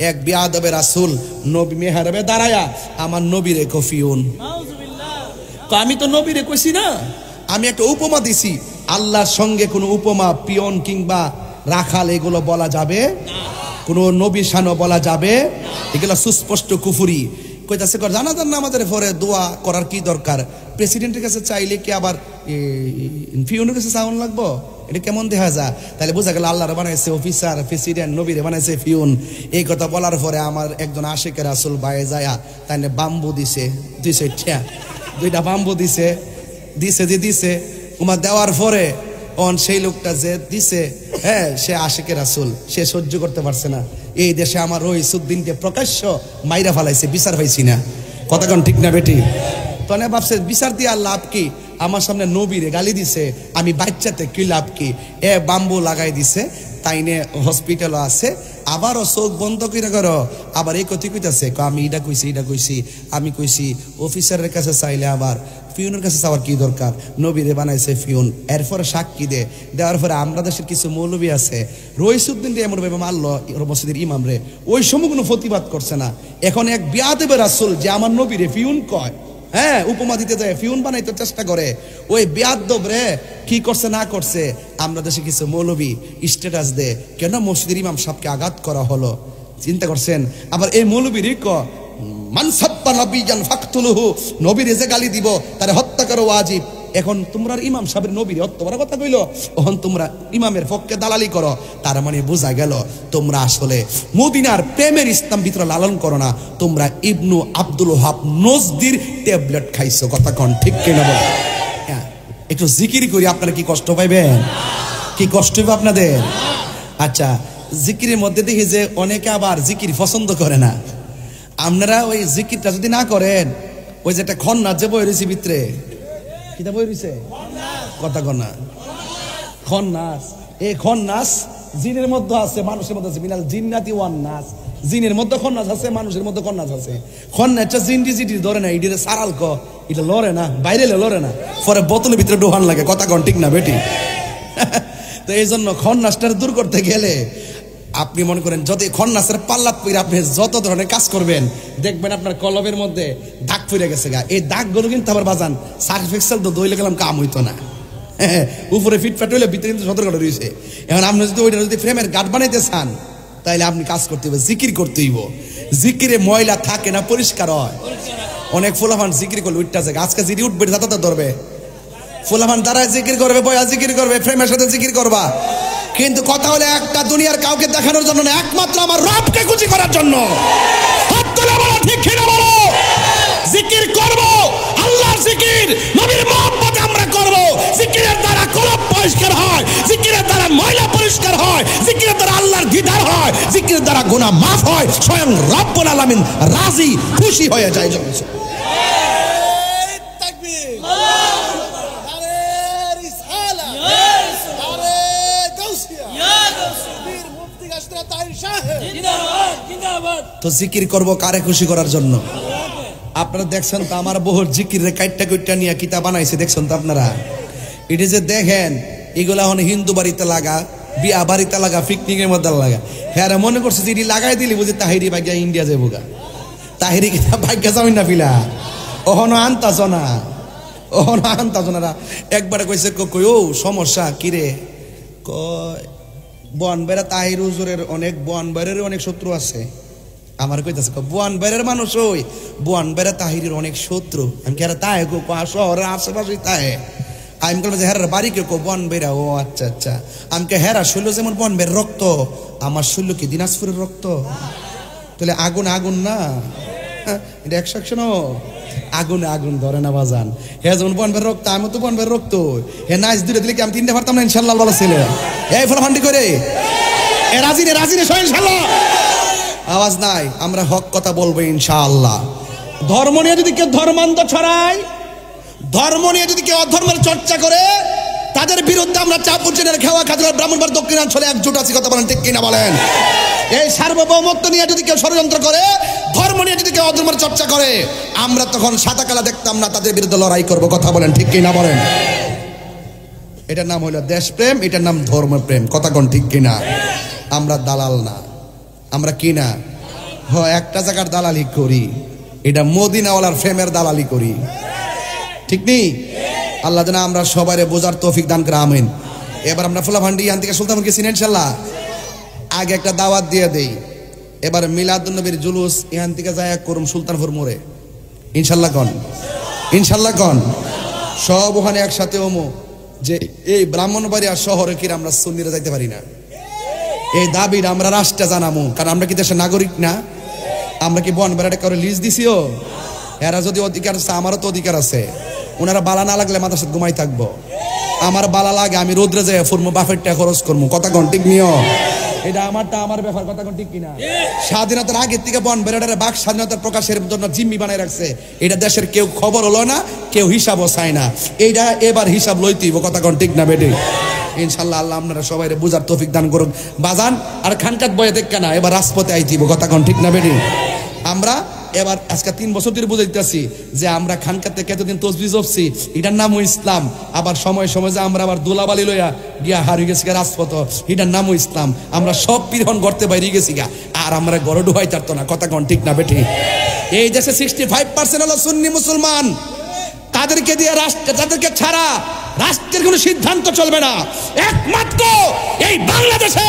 এক বিয়াদবে রাসূল নবী মেহরাবে দাঁড়ায়া আমার নবীরে কফিউন। আমি তো নবীরে কইছি না, আমি একটা উপমা দিছি। আল্লাহর সঙ্গে কোনো উপমা, পিয়ন কিংবা রাখাল এগুলো বলা যাবে, কোনো নবী শানও বলা যাবে, এগুলো সুস্পষ্ট কুফরি। কইতাছে জানাজান নামাজের পরে দোয়া করার কি দরকার? প্রেসিডেন্টের কাছে চাইলে কি আবার পিয়নের কাছে চাওয়ান লাগবো? এটা কেমন দেখা যায়? তাহলে বোঝা গেল আল্লাহর বানাইছে অফিসার, প্রেসিডেন্ট, নবীরে বানাইছে পিয়ন। এই কথা বলার পরে আমার একজন আশিকের রাসূল বায়ে যায়া তাই বাম্বু দিছে, দুইটা বাম্বু দিছে উমা দেওয়ার পরে সেই লোকটা যে দিছে, হ্যাঁ, সে আশিকের রাসূল, সে সহ্য করতে পারছে না। এই দেশে আমার রইসুদ্দিনকে প্রকাশ্য মাইরা ফালাইছে, বিচার পাইছি না। কথাক্ষণ ঠিক না বেটি? তনে ভাবছে বিচার দিয়ে আর লাভ কি? আমার সামনে নবীরে গালি দিছে, আমি বাচ্চাতে কি লাভ কি? বাম্বু লাগাই দিছে, তাইনে হসপিটালও আছে। আবারও চোখ বন্ধ করে করো, আবার এই কথা কইতাছে, আমি এটা কইছি। আমি কইছি অফিসারের কাছে চাইলে আবার পিয়নের কাছে চাওয়ার কি দরকার? নবীরে বানাইছে পিয়ন। এরপরে সাক্ষী দেওয়ার পরে আমরা দেশের কিছু মৌলবী আছে, রইসুদ্দিন এমন ভাবে মারল মসজিদের ইমাম রে, ওই সময় কোনো প্রতিবাদ করছে না। এখন এক বিয়াদবে রাসূল যে আমার নবীরে পিয়ন কয়, হ্যাঁ, উপমা দিতে যায়, পিয়ন বানাইতে চেষ্টা করে, ওই বিয়াদব রে কি করছে না করছে। আমরা দেশে কিছু মৌলবী স্ট্যাটাস দে, কেন মসজিদের ইমাম সাহেবকে আঘাত করা হলো? চিন্তা করছেন? আবার এই মৌলবীরই নবীর যে গালি দিব তারে হত্যা করো ওয়াজিব। এখন তোমরা ইমাম সাহেবের নবীর হত্যা করার কথা কইলো, এখন তোমরা ইমামের পক্ষে দালালি করো। তার মানে বোঝা গেল তোমরা আসলে মদিনার প্রেমের ইসলাম ভিতরে লালন করো না, তোমরা ইবনু আব্দুল ওহাব নজদির ট্যাবলেট খাইছো। কথা কোন ঠিক কিনা বল? হ্যাঁ, একটু জিকির করি, আপনারা কি কষ্ট পাইবেন? কি কষ্ট হবে আপনাদের? আচ্ছা, জিকিরের মধ্যে দেখি যে অনেকে আবার জিকির পছন্দ করে না। আপনারা ওই জিকিরটা যদি না করেন, ওই যেটা খন্নাস যে বই রয়েছে ভিতরে, কিতা বই রয়েছে? কথা কন্যা খন্নাস। এই খন্নাস জিনের মধ্যে আছে, মানুষের মধ্যে আছে। মিনাল জিন্নাতি ওয়ান নাস, জিনের মধ্যে খন্নাস আছে, মানুষের মধ্যে খন্নাস আছে। খন্নাসটা জিনটি জিটি ধরে না, ইডিরে সারাল ক, এটা লড়ে না, বাইরে লড়ে না, পরে বোতলের ভিতরে ডোহান লাগে। কথা কন ঠিক না বেটি? তো এই জন্য খন্নাসটার দূর করতে গেলে আপনি মনে করেন যদি খন্নাসের পাল্লাত পইরা আপনি যত ধরনের কাজ করবেন, দেখবেন আপনার কলবের মধ্যে দাগ পড়ে গেছে গা। এই দাগগুলো কিন্তু আবার বাজান সার্ফ এক্সেল তো দইলে গেলাম কাম হইতো না। উপরে ফিটফাট হইলে ভিতরে কিন্তু সতর্কতা রয়েছে। এখন আপনি যদি ওইটা যদি ফ্রেমের গার্ড বানাইতে চান, তাইলে আপনি কাজ করতে হবে, জিকির করতে হইব। জিকিরে ময়লা থাকে না, পরিষ্কার হয়। অনেক ফুলাফান জিকির করলে উঠতে যায়, আজকে জিরি উঠবে দাদা ধরবে, ফুলাফান দ্বারা জিকির করবে, বয়া জিকির করবে, ফ্রেমের সাথে জিকির করবা। কিন্তু কথা হলে একটা দুনিয়ার কাউকে দেখানোর জন্য না, একমাত্র আমার রবকে খুশি করার জন্য। জিকির করব, আল্লাহর জিকির, নবীর মহব্বতে আমরা করব। জিকিরের দ্বারা কলব পরিষ্কার হয়, জিকিরের দ্বারা ময়লা পরিষ্কার হয়, জিকিরের দ্বারা আল্লাহর দিদার হয়, জিকিরের দ্বারা গুনাহ মাফ হয়, স্বয়ং রব্বুল আলামিন রাজি খুশি হয়ে যায়। তো জিকির করব কারে খুশি করার জন্য? আপনারা দেখছেন তো আমার বহুর জিকির কাইটটা কুইটটা নিয়ে কিতাব বানাইছে, দেখছেন তো আপনারা? এটা যে দেখেন, এগুলা এখন হিন্দু বাড়িতে লাগা, বিয়া বাড়িতে লাগা, পিকনিকের মধ্যে লাগা। হ্যাঁ, মনে করছে যে এটি লাগাই দিলি বুঝি তাহিরি ভাগ্যা ইন্ডিয়া যাবো গা। তাহিরি কিতাব ভাগ্যা যাবেন না ফিলা, ওহনো আনতাছ না, ওহনো আনতাছ না। একবারে কইছে কই ও সমস্যা কিরে? কয় বনবেড়া তাহির হুজুরের অনেক, বনবেড়ের অনেক শত্রু আছে। আমার কইতাছে বনবেড়ের মানুষ, ওই বনবেড়া তাহিরের অনেক শত্রু। আমি কি তাহে গো শহরের আশেপাশে তাহে? আমি বলবো যে হেরার বাড়ি কেউ বনবেড়া। ও আচ্ছা আচ্ছা। আমি কে হেরা শৈল যেমন বনবের রক্ত, আমার শৈল কি দিনাজপুরের রক্ত? তাহলে আগুন আগুন না, এটা 100 আগুনে আগুন ধরে না বাজান। হে যেমন বনবের রক্ত, আমি তো বনবের রক্ত। হে নাইস দূরে দিলে কি আমি 3টা পারতাম না? ইনশাল্লাহ বলা ছিল। এই ফলাফান্ডি করে রাজি রে, রাজি রে, ইনশাল্লাহ। আওয়াজ নাই, আমরা হক কথা বলবো ইনশাআল্লাহ। ধর্ম নিয়ে যদি কেউ ধর্মান্ধ ছড়ায়, ধর্ম নিয়ে যদি কেউ অধর্মের চর্চা করে, তাদের বিরুদ্ধে আমরা চাপুরচেনের খেওয়া খাতুনের ব্রাহ্মণবাড়িয়া দক্ষিণাঞ্চলে একজোট আছি। কথা বলেন ঠিক কিনা বলেন? এই সার্বভৌমত্ব নিয়ে যদি কেউ ষড়যন্ত্র করে, ধর্ম নিয়ে যদি কেউ অধর্মের চর্চা করে, আমরা তখন সাদা কালা দেখতাম না, তাদের বিরুদ্ধে লড়াই করব। কথা বলেন ঠিক কিনা বলেন? এটার নাম হলো দেশপ্রেম, এটার নাম ধর্মপ্রেম। কথা কোন ঠিক কিনা? আমরা দালাল না, আমরা কি না? একটা জায়গার দালালি করি, এটা মদিনাওয়ালার ফ্রেমের দালালি করি, ঠিক নেই? আল্লাহ যেন আমরা সবাই বোঝার তৌফিক দান করে, আমিন। এবার আমরা ফুলাভান্ডি এখান থেকে সুলতানপুর গেছি ইনশাল্লাহ। আগে একটা দাওয়াত দিয়ে দেই, এবার মিলাদুন নবীর জুলুস এখান থেকে যায় করুম সুলতানপুর মোড়ে, ইনশাল্লাহ কন, ইনশাল্লাহ কন। সব ওখানে একসাথে ওমো যে এই ব্রাহ্মণবাড়িয়া শহরে কি আমরা সুন্নিরা যাইতে পারি না, এই দাবির আমরা রাষ্ট্রে জানামো। কারণ আমরা কি দেশের নাগরিক না? আমরা কি বন বেড়াটা কারো লিজ দিছিও? এরা যদি অধিকার আছে, আমারও তো অধিকার আছে। ওনারা বালা না লাগলে মাথার সাথে ঘুমাই থাকবো, আমার বালা লাগে আমি রোদ্রে যাই ফুরমো, বাফের টাকা খরচ করবো, কথা কোন ঠিক নিও? এটা আমারটা আমার ব্যাপার, কথা কোন ঠিক কিনা? স্বাধীনতার আগের থেকে বন বেড়াটারে বাক স্বাধীনতার প্রকাশের জন্য জিম্মি বানাই রাখছে। এটা দেশের কেউ খবর হলো না, কেউ হিসাবও চায় না। এইটা এবার হিসাব লইতেইব, কথা কোন ঠিক না বেটি? ইনশাল্লাহ আল্লাহ আপনারা সবাই বুঝার তৌফিক দান করুক। বাজান আর খানকাত বয়ে দেখ না, এবার রাজপথে আইতিব, কথা কোন ঠিক না বেটি? আমরা এবার আজকে 3 বছর ধরে বুঝাইতেছি যে আমরা খানকাত থেকে এতদিন তসবিহ জপছি, এটার নামও ইসলাম। আবার সময় সময় যে আমরা আবার দোলাবালি লইয়া গিয়া হারিয়ে গেছি গা রাজপথ, এটার নামও ইসলাম। আমরা সব পীরহন গড়তে বাইরে গেছি গা, আর আমরা গড় ডুবাই চারতো না, কথা কোন ঠিক না বেটি? এই দেশে 65% হলো সুন্নি মুসলমান। তাদেরকে দিয়ে রাষ্ট্র, তাদেরকে ছাড়া রাষ্ট্রের কোনো সিদ্ধান্ত চলবে না। একমাত্র এই বাংলাদেশে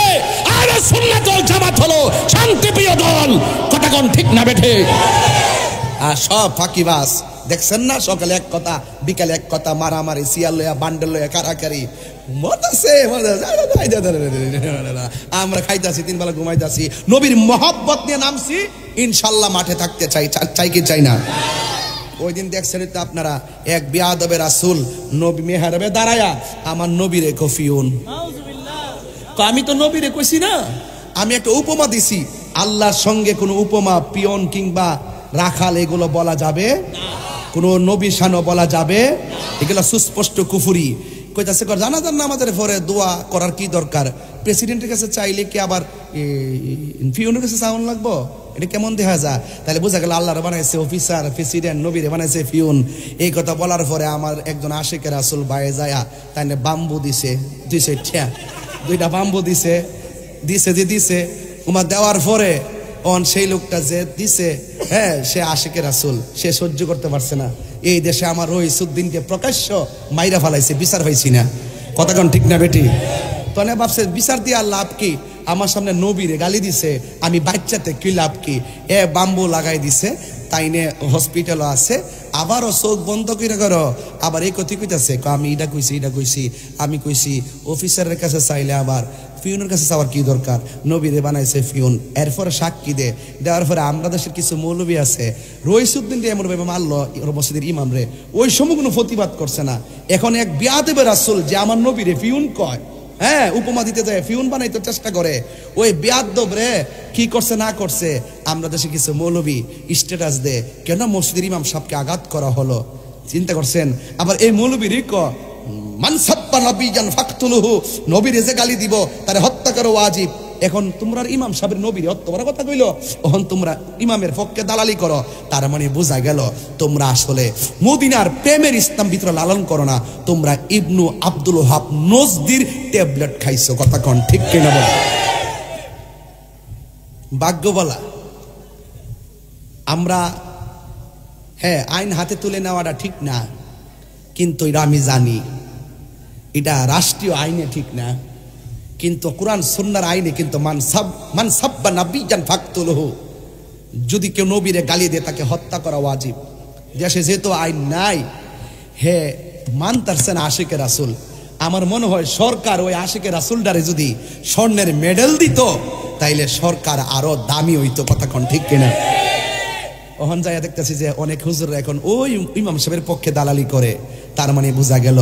আহলে সুন্নাত ওয়াল জামাত হলো শান্তিপ্রিয় দল, কথা কোন ঠিক না বেঠে? আর সব ফাঁকিবাজ দেখছেন না, সকালে এক কথা বিকালে এক কথা, মারামারি, সিয়াল লইয়া বান্ডেল লইয়া কারাকারি, আমরা খাইতাছি 3 বেলা ঘুমাইতাছি, নবীর মহব্বত নিয়ে নামছি, ইনশাল্লাহ মাঠে থাকতে চাই, চাই কি চাই না? ওই দিন দেখছেন তো আপনারা, এক বিয়াদবে রাসূল নবী মেহরাবে দাঁড়ায়া আমার নবীরে কফিউন, আমি তো নবীরে কইছি না, আমি একটা উপমা দিছি। আল্লাহর সঙ্গে কোনো উপমা, পিয়ন কিংবা রাখাল এগুলো বলা যাবে, কোনো নবী শানও বলা যাবে, এগুলো সুস্পষ্ট কুফরি। কইতাছে জানাজার নামাজের পরে দোয়া করার কি দরকার? প্রেসিডেন্টের কাছে চাইলে কি আবার পিয়নের কাছে চাওয়ান লাগবো? এটা কেমন দেখা যায়? তাহলে বোঝা গেল আল্লাহর বানাইছে অফিসার, প্রেসিডেন্ট, নবীরে বানাইছে পিয়ন। এই কথা বলার পরে আমার একজন আশিকে রাসূল বাইরে যায়, তাই বাম্বু দিছে, 2টা বাম্বু দিছে, দিছে উমা দেওয়ার পরে সেই লোকটা যে দিছে, হ্যাঁ, সে আশিকে রাসূল, সে সহ্য করতে পারছে না। এই দেশে আমার রইসুদ্দিনকে প্রকাশ্য মাইরা ফালাইছে, বিচার হয়েছি না, কথা কোন ঠিক না বেটি? তো ভাবছে বিচার দিয়ে আর লাভ কি? আমার সামনে নবীরে গালি দিছে, আমি বাচ্চাতে কি লাভ কি? বাম্বু লাগাই দিছে, তাইনে হসপিটালও আছে, আবারও চোখ বন্ধ করে করো, আবার এই কথা কইতাছে, আমি এটা কইছি, আমি কইছি অফিসারের কাছে চাইলে আবার ফিউনের কাছে চাওয়ার কি দরকার? নবীরে বানাইছে ফিউন। এরপরে সাক্ষী দেওয়ার পরে আমরা দেশের কিছু মৌলবী আছে, রইসুদ্দিন দিয়ে এমন ভাবে মারলো মসজিদের ইমাম রে, ওই সময় কোনো প্রতিবাদ করছে না। এখন এক বিয়াদবে রাসূল যে আমার নবীরে ফিউন কয়, হ্যাঁ, উপমা দিতে যায়, ফিউন বানাইতে চেষ্টা করে, ওই বেয়াদব রে কি করছে না করছে, আমরা দেশে কিছু মৌলবী স্ট্যাটাস দে, কেন মসজিদের ইমাম সাহেবকে আঘাত করা হলো, চিন্তা করছেন? আবার এই মৌলবীর মান সাব্বা নবিয়ান ফাকতুলুহু, নবীর যে গালি দিব তারে হত্যা করো ওয়াজিব। এখন তোমরা ইমাম সাহেবের নবীর অত বড় কথা কইলো, এখন তোমরা ইমামের পক্ষে দালালি করো, তার মানে বোঝা গেল তোমরা আসলে মদিনার প্রেমের ইসলাম ভিতরে লালন করো না, তোমরা ইবনু আব্দুল ওয়াহাব নজদির ট্যাবলেট খাইছো, কথা কোন ঠিক কিনা বল? ভাগ্য বলা আমরা, হ্যাঁ, আইন হাতে তুলে নেওয়াটা ঠিক না, কিন্তু এটা আমি জানি এটা রাষ্ট্রীয় আইনে ঠিক না, কিন্তু কোরআন সুন্নাহর আইনে কিন্তু মান সাব্বা নাবিয়ান ফাকতুলুহু, যদি কেউ নবীরে গালি দেয় তাকে হত্যা করা ওয়াজিব। দেশে যেহেতু আইন নাই, হে মানতারছেন আশিকে রাসূল, আমার মনে হয় সরকার ওই আশিকে রাসূলটারে যদি স্বর্ণের মেডেল দিত তাইলে সরকার আরো দামি হইতো, কথা কোন ঠিক কিনা? ওখান যাইয়া দেখতেছি যে অনেক হুজুররা এখন ওই ইমাম সাহেবের পক্ষে দালালি করে, তার মানে বোঝা গেল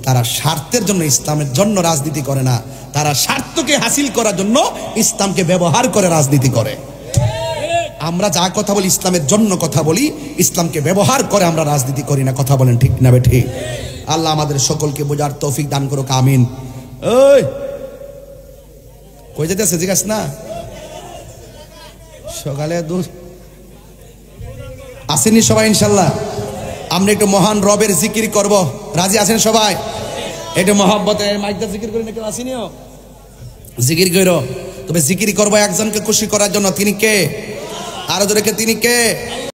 তারা স্বার্থের জন্য ইসলামের জন্য রাজনীতি করে না, তারা স্বার্থকে হাসিল করার জন্য ইসলামকে ব্যবহার করে রাজনীতি করে। আমরা যা কথা বলি ইসলামের জন্য কথা বলি, ইসলামকে ব্যবহার করে আমরা রাজনীতি করি না, কথা বলেন ঠিক না বেঠি? আল্লাহ আমাদের সকলকে বোঝার তৌফিক দান করুক, আমিন। ওই কই যেতেছে জিজ্ঞাসা না, সকালে আসেনি সবাই? ইনশাল্লাহ আমরা একটু মহান রবের জিকির করব, রাজি আছেন সবাই? একটু মহব্বতে মাইকটা জিকির করি না, কেউ আসেনিও? জিকির করো, তবে জিকির করবো একজনকে খুশি করার জন্য, তিনি কে? আর জোরে কে তিনি কে?